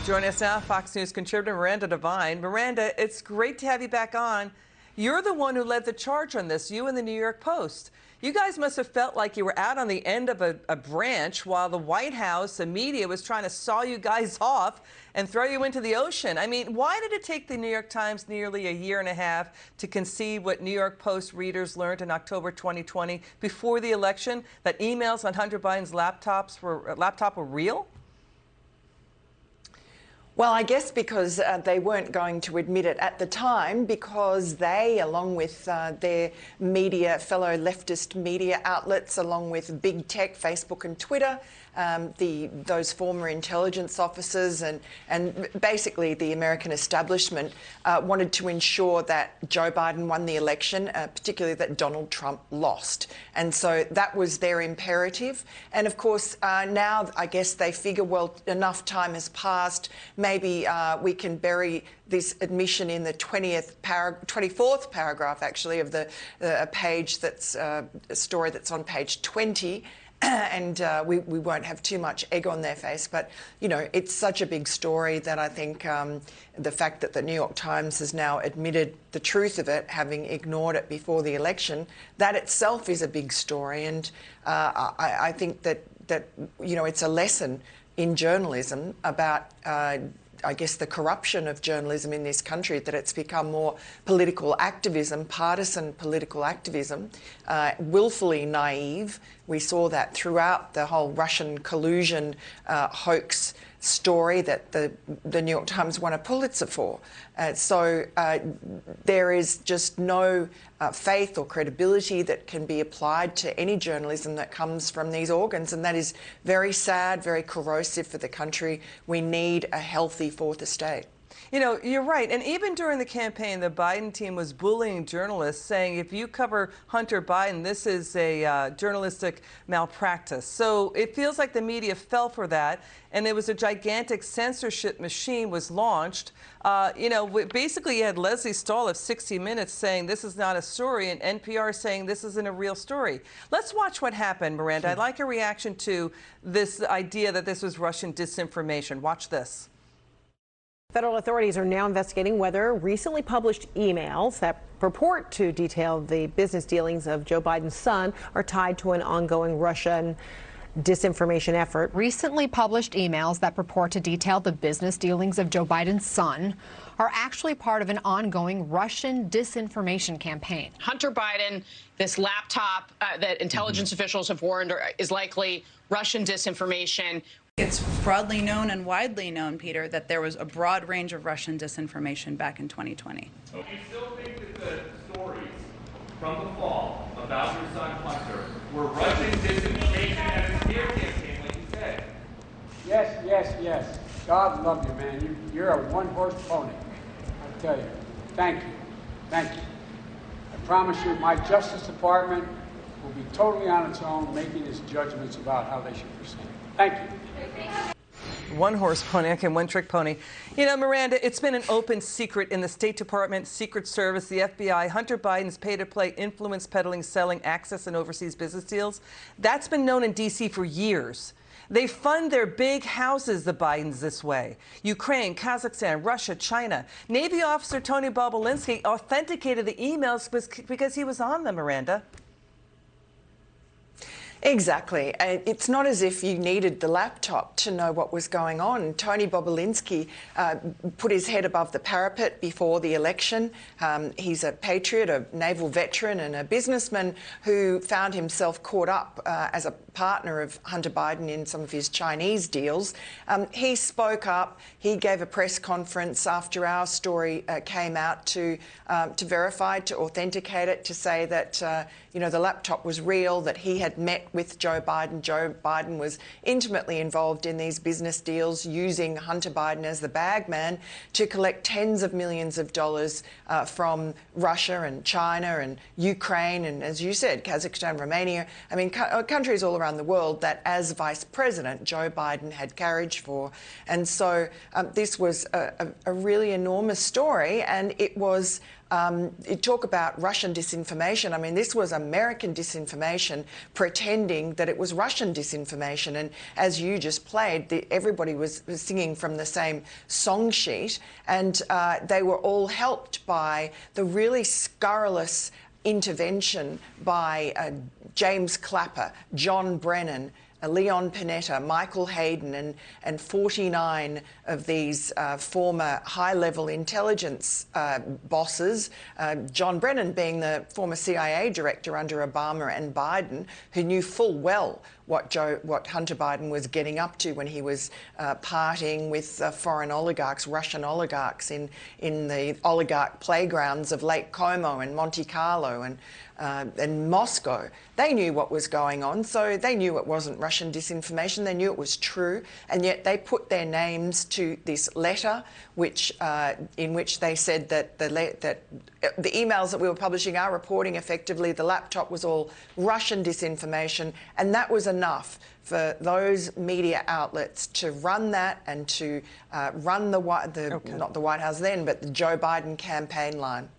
Joining us now, Fox News contributor Miranda Devine. Miranda, it's great to have you back on. You're the one who led the charge on this, you and the New York Post. You guys must have felt like you were out on the end of a branch while the White House and media was trying to saw you guys off and throw you into the ocean. I mean, why did it take the New York Times nearly a year and a half to concede what New York Post readers learned in October 2020 before the election, that emails on Hunter Biden's laptop were real? Well, I guess because they weren't going to admit it at the time, because they, along with their media, fellow leftist media outlets, along with big tech, Facebook and Twitter, those former intelligence officers and basically the American establishment wanted to ensure that Joe Biden won the election, particularly that Donald Trump lost. And so that was their imperative. And of course, now I guess they figure, well, enough time has passed. Maybe we can bury this admission in the 24th paragraph, actually, of the page that's a story that's on page 20. And we won't have too much egg on their face. But, you know, it's such a big story that I think the fact that the New York Times has now admitted the truth of it, having ignored it before the election, that itself is a big story. And I think that, you know, it's a lesson in journalism about I guess the corruption of journalism in this country, that it's become more political activism, partisan political activism, willfully naive. We saw that throughout the whole Russian collusion hoax story that the New York Times won a Pulitzer for. So there is just no faith or credibility that can be applied to any journalism that comes from these organs, and that is very sad, very corrosive for the country. We need a healthy fourth estate. You know, you're right. And even during the campaign, the Biden team was bullying journalists, saying if you cover Hunter Biden, this is a journalistic malpractice. So it feels like the media fell for that. And there was a gigantic censorship machine was launched. You know, basically you had Leslie Stahl of 60 Minutes saying this is not a story, and NPR saying this isn't a real story. Let's watch what happened, Miranda. I'd like a reaction to this idea that this was Russian disinformation. Watch this. Federal authorities are now investigating whether recently published emails that purport to detail the business dealings of Joe Biden's son are tied to an ongoing Russian disinformation effort. Recently published emails that purport to detail the business dealings of Joe Biden's son are actually part of an ongoing Russian disinformation campaign. Hunter Biden, this laptop that intelligence officials have warned is likely Russian disinformation. It's broadly known and widely known, Peter, that there was a broad range of Russian disinformation back in 2020. Do you still think that the stories from the fall about your son Hunter were Russian disinformation and a smear campaign, like you said? Yes, yes, yes. God love you, man. You're a one-horse pony. I tell you. Thank you. Thank you. I promise you my Justice Department will be totally on its own making its judgments about how they should proceed. Thank you. One-horse pony, okay, one-trick pony. You know, Miranda, it's been an open secret in the State Department, Secret Service, the FBI. Hunter Biden's pay-to-play influence peddling, selling access and overseas business deals. That's been known in D.C. for years. They fund their big houses, the Bidens, this way. Ukraine, Kazakhstan, Russia, China. Navy officer Tony Bobulinski authenticated the emails because he was on them, Miranda. Exactly. It's not as if you needed the laptop to know what was going on. Tony Bobulinski put his head above the parapet before the election. He's a patriot, a naval veteran and a businessman who found himself caught up as a partner of Hunter Biden in some of his Chinese deals. He spoke up. He gave a press conference after our story came out to verify, to authenticate it, to say that you know, the laptop was real, that he had met with Joe Biden. Joe Biden was intimately involved in these business deals, using Hunter Biden as the bag man to collect tens of millions of dollars from Russia and China and Ukraine and, as you said, Kazakhstan, Romania. I mean, countries all around the world that, as vice president, Joe Biden had carriage for. And so this was a really enormous story, and it was You talk about Russian disinformation. I mean, this was American disinformation pretending that it was Russian disinformation. And as you just played, everybody was singing from the same song sheet. And they were all helped by the really scurrilous intervention by James Clapper, John Brennan, Leon Panetta, Michael Hayden, and 49 of these former high-level intelligence bosses, John Brennan being the former CIA director under Obama and Biden, who knew full well what Hunter Biden was getting up to when he was partying with foreign oligarchs, Russian oligarchs in the oligarch playgrounds of Lake Como and Monte Carlo and Moscow. They knew what was going on, so they knew it wasn't Russian disinformation. They knew it was true, and yet they put their names to this letter, in which they said that the emails that we were publishing are reporting effectively the laptop was all Russian disinformation, and that was enough for those media outlets to run that and to run not the White House then, but the Joe Biden campaign line.